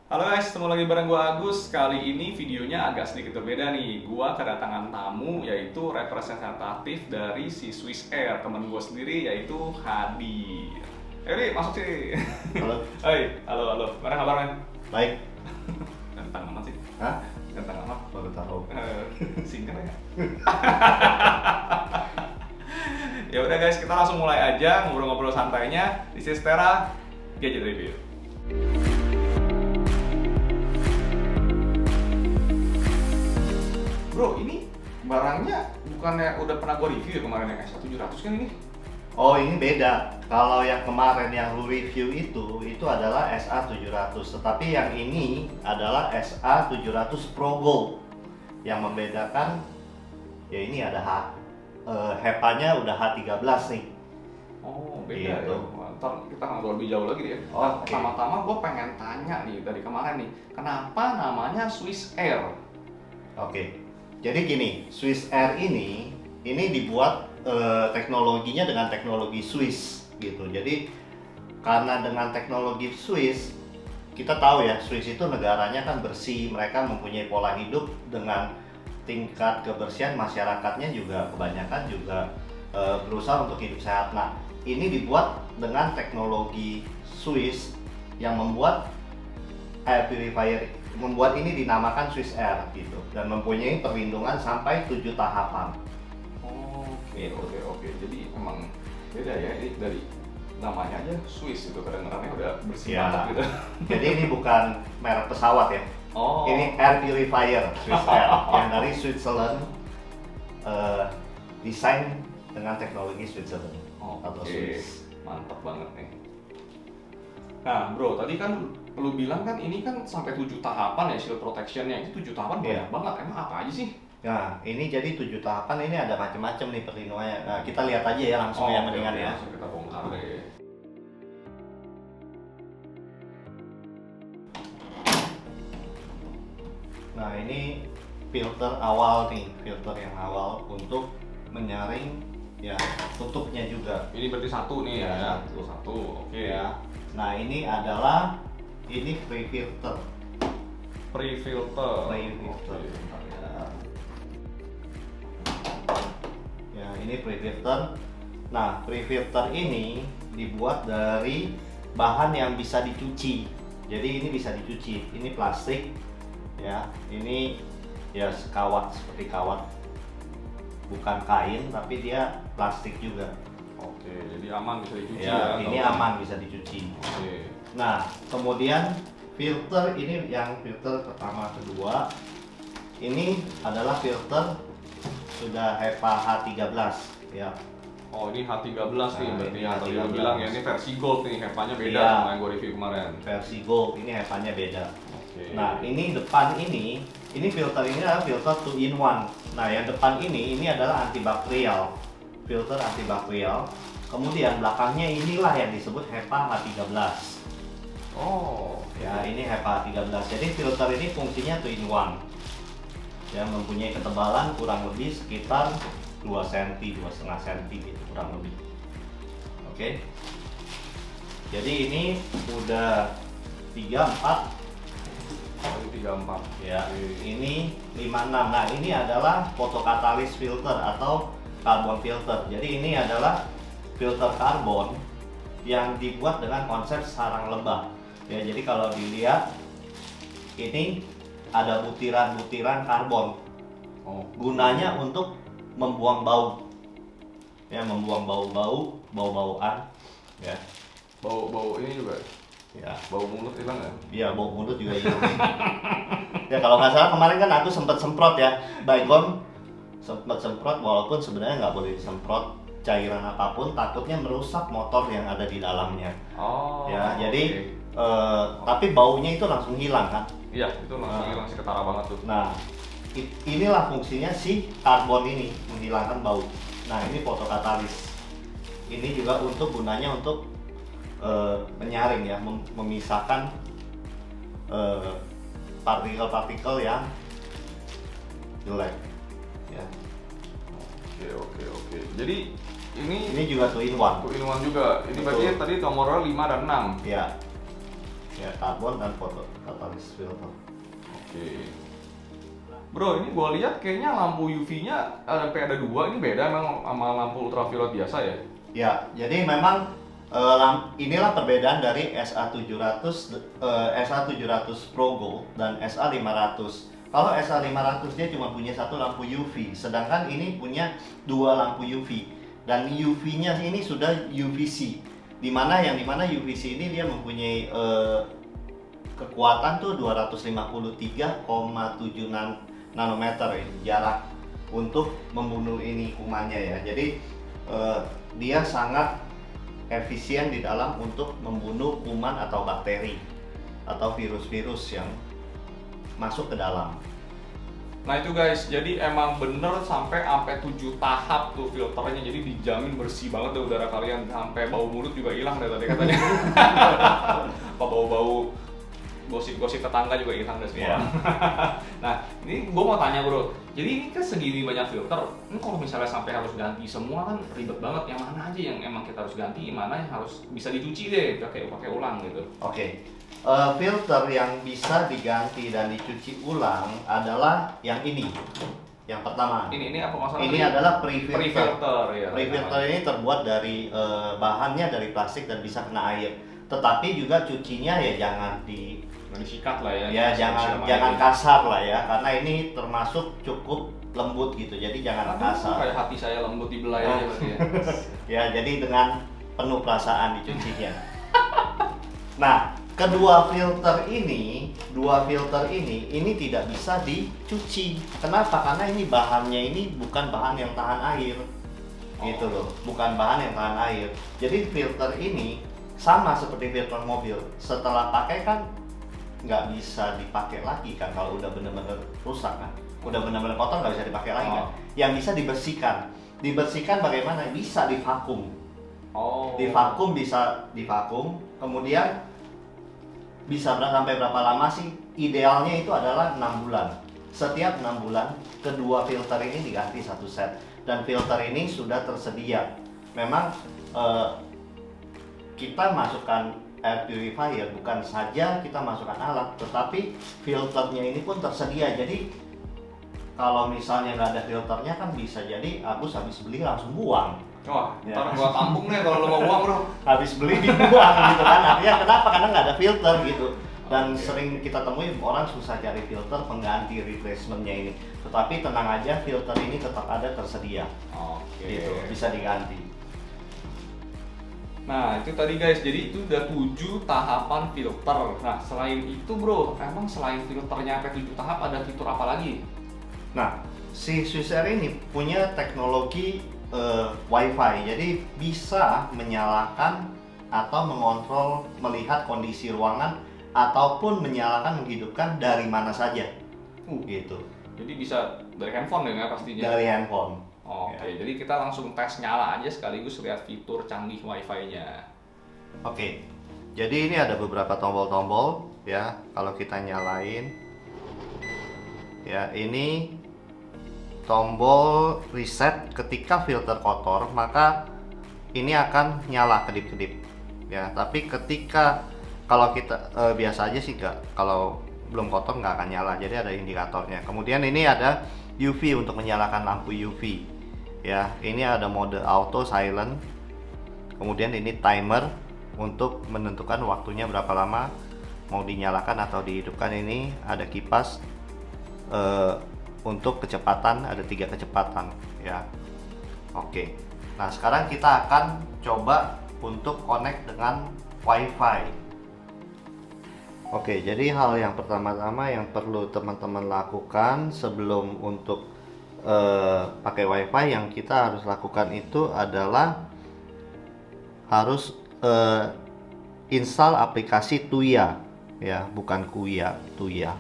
Halo guys, ketemu lagi bareng gua Agus. Kali ini videonya agak sedikit berbeda nih. Gua kedatangan tamu yaitu representatif dari si Swiss Air, temen gua sendiri yaitu Hadi. Ri, masuk sih. Halo, Hai, halo. Mana kabarnya? baik. Ganteng amat sih. Hah? Ganteng amat. Baru tahu. Singkat ya. Ya udah guys, kita langsung mulai aja ngobrol-ngobrol santainya di Sistera Gadget Review. Bro, ini barangnya bukannya udah pernah gue review ya kemarin yang S1700 kan ini? Oh, ini beda. Kalau yang kemarin yang lu review itu adalah SA700, tetapi yang ini adalah SA700 Pro Gold. Yang membedakan ya ini ada HEPA-nya udah H13 nih. Oh, beda Gitu. ya. Ntar kita ngobrol lebih jauh lagi deh ya. Oke. Pertama-tama gue pengen tanya nih dari kemarin nih, kenapa namanya Swiss Air? Oke. Jadi gini, Swiss Air ini dibuat teknologinya dengan teknologi Swiss gitu. Jadi karena dengan teknologi Swiss, kita tahu ya Swiss itu negaranya kan bersih, mereka mempunyai pola hidup dengan tingkat kebersihan masyarakatnya juga kebanyakan juga berusaha untuk hidup sehat. Nah, ini dibuat dengan teknologi Swiss yang membuat air purifier, membuat ini dinamakan Swiss Air gitu, dan mempunyai perlindungan sampai 7 tahapan. Oke. Jadi emang beda ya, ini dari namanya aja Swiss itu kedengarannya udah bersih Ya. banget gitu. Jadi ini bukan merek pesawat ya. Oh. Ini air purifier Swiss Air yang dari Switzerland, desain dengan teknologi Switzerland atau Oke, Swiss. mantap banget nih. Nah bro, tadi kan lu bilang kan ini kan sampai 7 tahapan ya shield protectionnya. Itu 7 tahapan banyak Iya. banget, emang apa aja sih? Nah, ini jadi 7 tahapan, ini ada macam-macam nih perlindungannya. Nah, kita lihat aja ya langsung ya oke, mendingan ya. langsung kita bongkar deh. Nah, ini filter awal nih, filter yang awal untuk menyaring ya tutupnya juga. Ini berarti satu nih Iya, ya, satu. satu, oke. Ya. Nah, ini adalah free filter. Pre-filter. Pre-filter. Oke, bentar ya. Ya, ini free filter. Nah, free filter ini dibuat dari bahan yang bisa dicuci. Jadi ini bisa dicuci. Ini plastik. Ya, ini ya sekawat, seperti kawat. Bukan kain, tapi dia plastik juga. Oke, jadi aman bisa dicuci Ya, ya. ini kalau- aman bisa dicuci. Oke. Nah, kemudian filter ini yang filter pertama kedua ini adalah filter sudah HEPA H13 ya. Oh ini H13 nih, Nah, berarti ini yang tadi lu H13. bilang ya, ini versi gold nih, HEPA-nya beda Iya. sama yang gue review kemarin. Versi gold ini HEPA-nya beda. Oke. Nah, ini depan ini filter ini adalah filter 2 in 1. Nah, yang depan ini adalah antibakterial. Filter antibakterial. Kemudian belakangnya inilah yang disebut HEPA H13. Oh, Ya, ini HEPA 13. Jadi filter ini fungsinya 2 in 1. Ya, mempunyai ketebalan kurang lebih sekitar 2 cm, 2,5 cm gitu kurang lebih. Oke. Jadi ini udah 34 oh, ini 34. ya. Oke. Ini 56. Nah, ini adalah photocatalyst filter atau carbon filter. Jadi ini adalah filter karbon yang dibuat dengan konsep sarang lebah. Ya, jadi kalau dilihat ini ada butiran-butiran karbon. Oh, Gunanya untuk membuang bau. Ya, membuang bau-bauan. Ya. bau ini juga, Ya. bau mulut hilang ya? Iya, bau mulut juga hilang. Ya, kalau nggak salah kemarin kan aku sempat semprot ya, Baygon sempat semprot, walaupun sebenarnya nggak boleh disemprot cairan apapun, takutnya merusak motor yang ada di dalamnya. Oh. Ya, oke. jadi tapi baunya itu langsung hilang kan. Iya, itu langsung Nah. hilang sih, ketara banget tuh. Nah, inilah fungsinya si karbon ini, menghilangkan bau. Nah, ini fotokatalis. Ini juga untuk gunanya untuk menyaring ya, memisahkan partikel-partikel yang jelek. Ya. Oke. Jadi ini Ini juga 2 in 1. two in one juga. Ini berarti Betul. tadi nomornya 5 dan 6. Ya. ya, karbon dan photokatalysis filter. Oke. Bro, ini gua lihat kayaknya lampu UV-nya sampai ada 2, ini beda emang sama lampu ultraviolet biasa ya? Ya, jadi memang inilah perbedaan dari SA700 SA700 Pro Gold dan SA500. Kalau SA500 dia cuma punya satu lampu UV, sedangkan ini punya 2 lampu UV. Dan UV-nya ini sudah UVC. Dimana UVC ini dia mempunyai kekuatan tuh 253,7 nanometer jarak untuk membunuh ini kumannya ya. Jadi dia sangat efisien di dalam untuk membunuh kuman atau bakteri atau virus-virus yang masuk ke dalam. Nah itu guys, jadi emang bener sampai 7 tahap tuh filternya, jadi dijamin bersih banget deh udara kalian, sampai bau mulut juga hilang deh tadi katanya. Apa bau-bau gosip-gosip tetangga juga hilang deh semua. Yeah. Nah ini gue mau tanya bro, jadi ini kan segini banyak filter, ini kalau misalnya sampai harus ganti semua kan ribet banget. Yang mana aja yang emang kita harus ganti, mana yang harus bisa dicuci deh pakai ulang gitu? Oke. Filter yang bisa diganti dan dicuci ulang adalah yang ini. Yang pertama. Ini apa masalah? Ini adalah pre-filter. Pre-filter ya. Pre-filter ini terbuat dari bahannya dari plastik dan bisa kena air. Tetapi juga cucinya ya jangan disikat lah ya. Ya jangan kasar lah ya, karena ini termasuk cukup lembut gitu. Jadi jangan kasar. Kayak hati saya lembut dibelah aja berarti ya. Ya, jadi dengan penuh perasaan dicucinya. Nah, dua filter ini tidak bisa dicuci. Kenapa? Karena ini bahannya ini bukan bahan yang tahan air. Gitu loh, bukan bahan yang tahan air. Jadi filter ini sama seperti filter mobil. Setelah pakai kan nggak bisa dipakai lagi kan, kalau udah bener-bener rusak kan, udah bener-bener kotor nggak bisa dipakai lagi kan. Yang bisa dibersihkan bagaimana? Bisa divakum. Bisa divakum, kemudian bisa sampai berapa lama sih? Idealnya itu adalah 6 bulan. Setiap 6 bulan kedua filter ini diganti satu set, dan filter ini sudah tersedia. Memang kita masukkan air purifier, bukan saja kita masukkan alat, tetapi filternya ini pun tersedia. Jadi kalau misalnya nggak ada filternya kan bisa jadi Agus habis beli langsung buang. Wah, ntar gua tampung nih kalau lo mau buang bro. Habis beli dibuang gitu kan. Artinya kenapa? Karena nggak ada filter gitu. Dan sering kita temui orang susah cari filter pengganti replacementnya ini. Tetapi tenang aja, filter ini tetap ada tersedia. Gitu, bisa diganti. Nah itu tadi guys, jadi itu udah 7 tahapan filter. Nah selain itu bro, emang selain filternya sampai 7 tahap ada fitur apa lagi? Nah, si Swissair ini punya teknologi Wi-Fi, jadi bisa menyalakan atau mengontrol, melihat kondisi ruangan ataupun menyalakan, menghidupkan dari mana saja. Gitu. Jadi bisa dari handphone ya pastinya? Dari handphone. Oke, jadi kita langsung tes nyala aja sekaligus lihat fitur canggih Wi-Fi-nya. Oke, jadi ini ada beberapa tombol-tombol ya. Kalau kita nyalain, ya ini tombol reset. Ketika filter kotor, maka ini akan nyala kedip-kedip. Ya, tapi kalau kita biasa aja sih nggak. Kalau belum kotor nggak akan nyala. Jadi ada indikatornya. Kemudian ini ada UV untuk menyalakan lampu UV. Ya, ini ada mode auto silent. Kemudian ini timer untuk menentukan waktunya berapa lama mau dinyalakan atau dihidupkan. Ini ada kipas untuk kecepatan, ada 3 kecepatan ya. Oke. Nah, sekarang kita akan coba untuk connect dengan Wi-Fi. Oke, jadi hal yang pertama-tama yang perlu teman-teman lakukan sebelum untuk pakai Wi-Fi, yang kita harus lakukan itu adalah harus install aplikasi Tuya ya, bukan Kuya, Tuya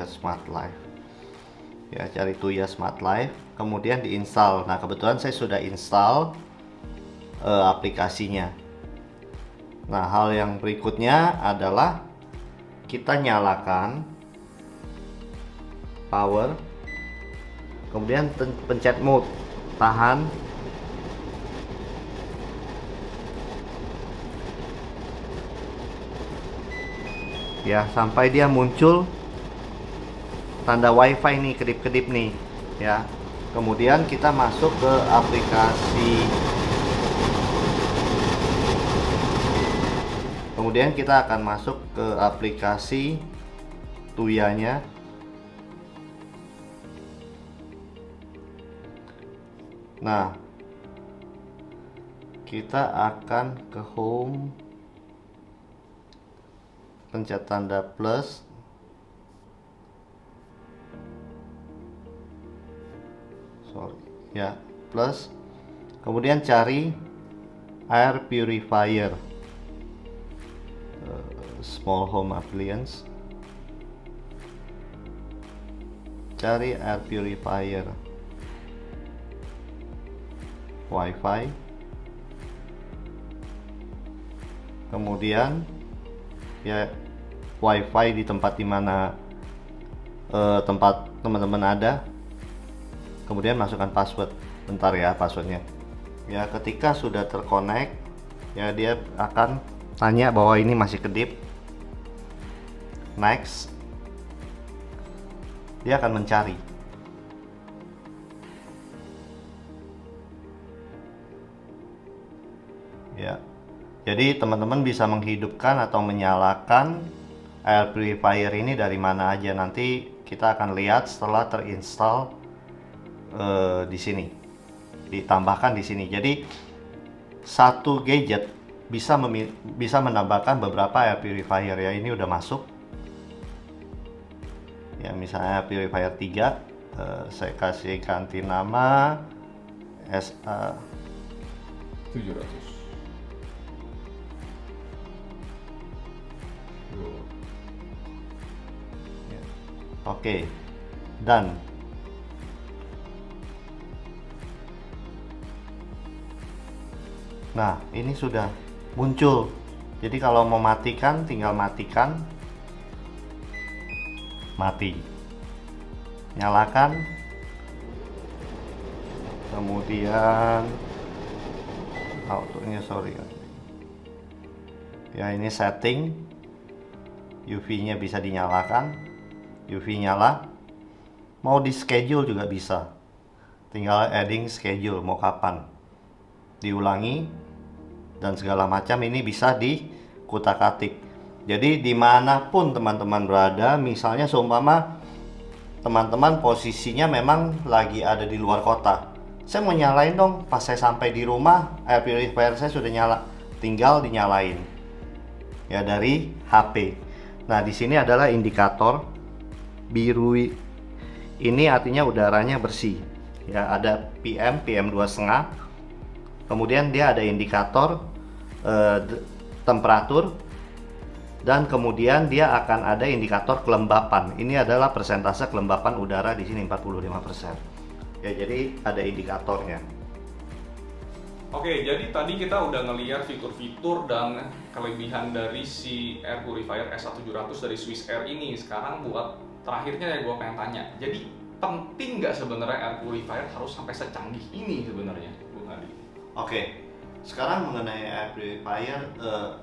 Smart Life ya. Cari Tuya Smart Life, kemudian diinstal. Nah, kebetulan saya sudah install aplikasinya. Nah, hal yang berikutnya adalah kita nyalakan power, kemudian pencet mode, tahan, ya sampai dia muncul tanda WiFi nih, kedip-kedip nih ya. Kemudian kita masuk ke aplikasi. Kemudian kita akan masuk ke aplikasi Tuyanya. Nah, kita akan ke home, pencet tanda plus, ya, plus, kemudian cari air purifier, small home appliance, cari air purifier WiFi, kemudian ya WiFi di tempat dimana tempat teman-teman ada, kemudian masukkan password. Bentar ya passwordnya ya. Ketika sudah terkonek ya, dia akan tanya bahwa ini masih kedip. Next, dia akan mencari. Ya, jadi teman-teman bisa menghidupkan atau menyalakan air purifier ini dari mana aja. Nanti kita akan lihat setelah terinstall di sini, ditambahkan di sini. Jadi satu gadget bisa menambahkan beberapa air purifier ya. Ini udah masuk ya, misalnya purifier 3, saya kasih ganti nama SA 700. Oke, dan nah ini sudah muncul. Jadi kalau mau matikan tinggal matikan, mati, nyalakan, kemudian autonya ya, ini setting, UV nya bisa dinyalakan, UV nyala. Mau di schedule juga bisa, tinggal adding schedule mau kapan diulangi dan segala macam. Ini bisa di kutak-atik. Jadi dimanapun teman-teman berada, misalnya seumpama teman-teman posisinya memang lagi ada di luar kota, saya mau nyalain dong, pas saya sampai di rumah air purifier saya sudah nyala, tinggal dinyalain ya dari HP. Nah di sini adalah indikator biru, ini artinya udaranya bersih ya, ada PM 2,5. kemudian dia ada indikator temperatur, dan kemudian dia akan ada indikator kelembapan. Ini adalah persentase kelembapan udara di sini 45% ya, jadi ada indikatornya. Oke, jadi tadi kita udah ngelihat fitur-fitur dan kelebihan dari si air purifier S1700 dari Swiss Air ini. Sekarang buat terakhirnya ya, gue pengen tanya, jadi penting nggak sebenarnya air purifier harus sampai secanggih ini sebenarnya, Bung Adi? Oke, sekarang mengenai air purifier,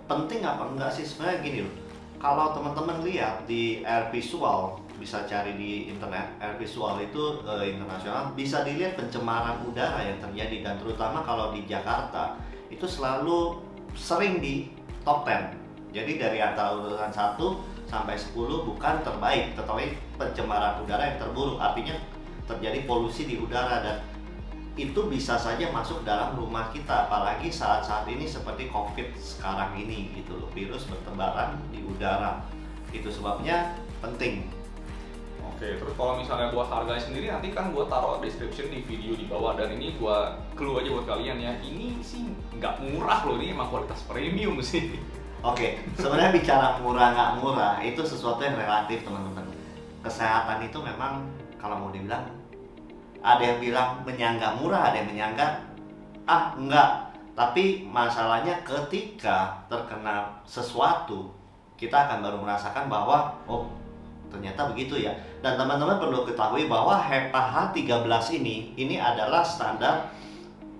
penting apa enggak sih? Sebenarnya gini loh, kalau teman-teman lihat di Air Visual, bisa cari di internet, Air Visual itu internasional, bisa dilihat pencemaran udara yang terjadi, dan terutama kalau di Jakarta itu selalu sering di top 10. Jadi dari antara urutan 1 sampai 10 bukan terbaik, tetapi pencemaran udara yang terburuk, artinya terjadi polusi di udara, dan itu bisa saja masuk dalam rumah kita, apalagi saat-saat ini seperti COVID sekarang ini gitu loh, virus bertebaran di udara. Itu sebabnya penting. Oke, terus kalau misalnya buat harganya sendiri, nanti kan gue taruh description di video di bawah, dan ini gue clue aja buat kalian ya, ini sih nggak murah loh, ini emang kualitas premium sih. Oke, sebenarnya bicara murah nggak murah itu sesuatu yang relatif teman-teman. Kesehatan itu memang kalau mau dibilang, ada yang bilang menyangga murah, ada yang menyangga enggak. Tapi masalahnya ketika terkena sesuatu, kita akan baru merasakan bahwa oh ternyata begitu ya. Dan teman-teman perlu ketahui bahwa HEPA H13 ini adalah standar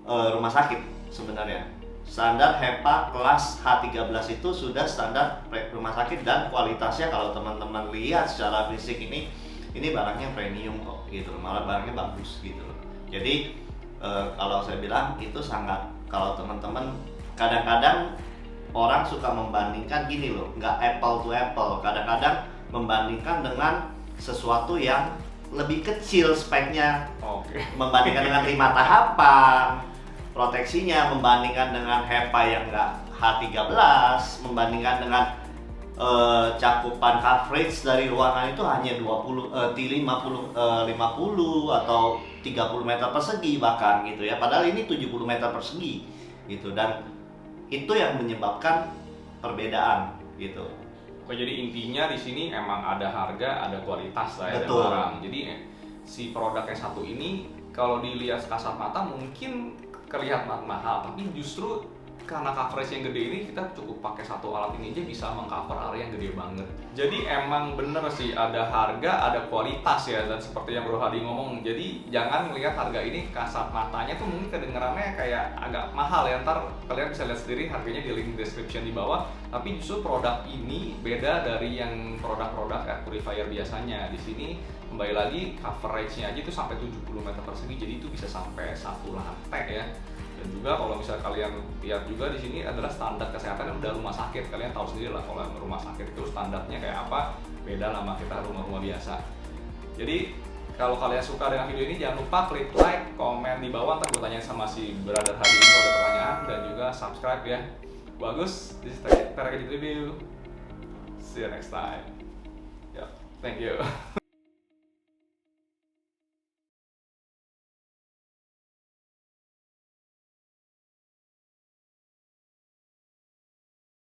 rumah sakit sebenarnya. standar HEPA kelas H13 itu sudah standar rumah sakit, dan kualitasnya kalau teman-teman lihat secara fisik ini barangnya premium kok gitu, malah barangnya bagus gitu. Jadi kalau saya bilang itu sangat, kalau teman-teman kadang-kadang orang suka membandingkan gini loh, nggak apple to apple, kadang-kadang membandingkan dengan sesuatu yang lebih kecil speknya, membandingkan dengan 5 tahapan proteksinya, membandingkan dengan HEPA yang nggak H13, membandingkan dengan cakupan coverage dari ruangan itu hanya 50 atau 30 meter persegi bahkan gitu ya, padahal ini 70 meter persegi gitu, dan itu yang menyebabkan perbedaan gitu. Oke, jadi intinya di sini emang ada harga, ada kualitas lah ya barang. Jadi si produk yang satu ini kalau dilihat kasat mata mungkin kelihatan mahal, tapi justru karena coverage yang gede ini kita cukup pakai satu alat ini aja bisa mengcover area yang gede banget. Jadi emang bener sih ada harga, ada kualitas ya, dan seperti yang Bro Hadi ngomong, jadi jangan melihat harga ini kasat matanya tuh mungkin kedengarannya kayak agak mahal ya, ntar kalian bisa lihat sendiri harganya di link description di bawah. Tapi justru produk ini beda dari yang produk-produk air purifier biasanya. Di sini kembali lagi coveragenya aja itu sampai 70 meter persegi, jadi itu bisa sampai 1 lantai ya. Dan juga kalau misalnya kalian lihat juga di sini adalah standar kesehatan yang udah rumah sakit. Kalian tahu sendiri lah kalau rumah sakit itu standarnya kayak apa, beda sama kita rumah-rumah biasa. Jadi kalau kalian suka dengan video ini jangan lupa klik like, komen di bawah, ntar gue tanya sama si Brother Hadi ini kalau ada pertanyaan, dan juga subscribe ya. Bagus, this is Tera Review. See you next time. Yep, thank you.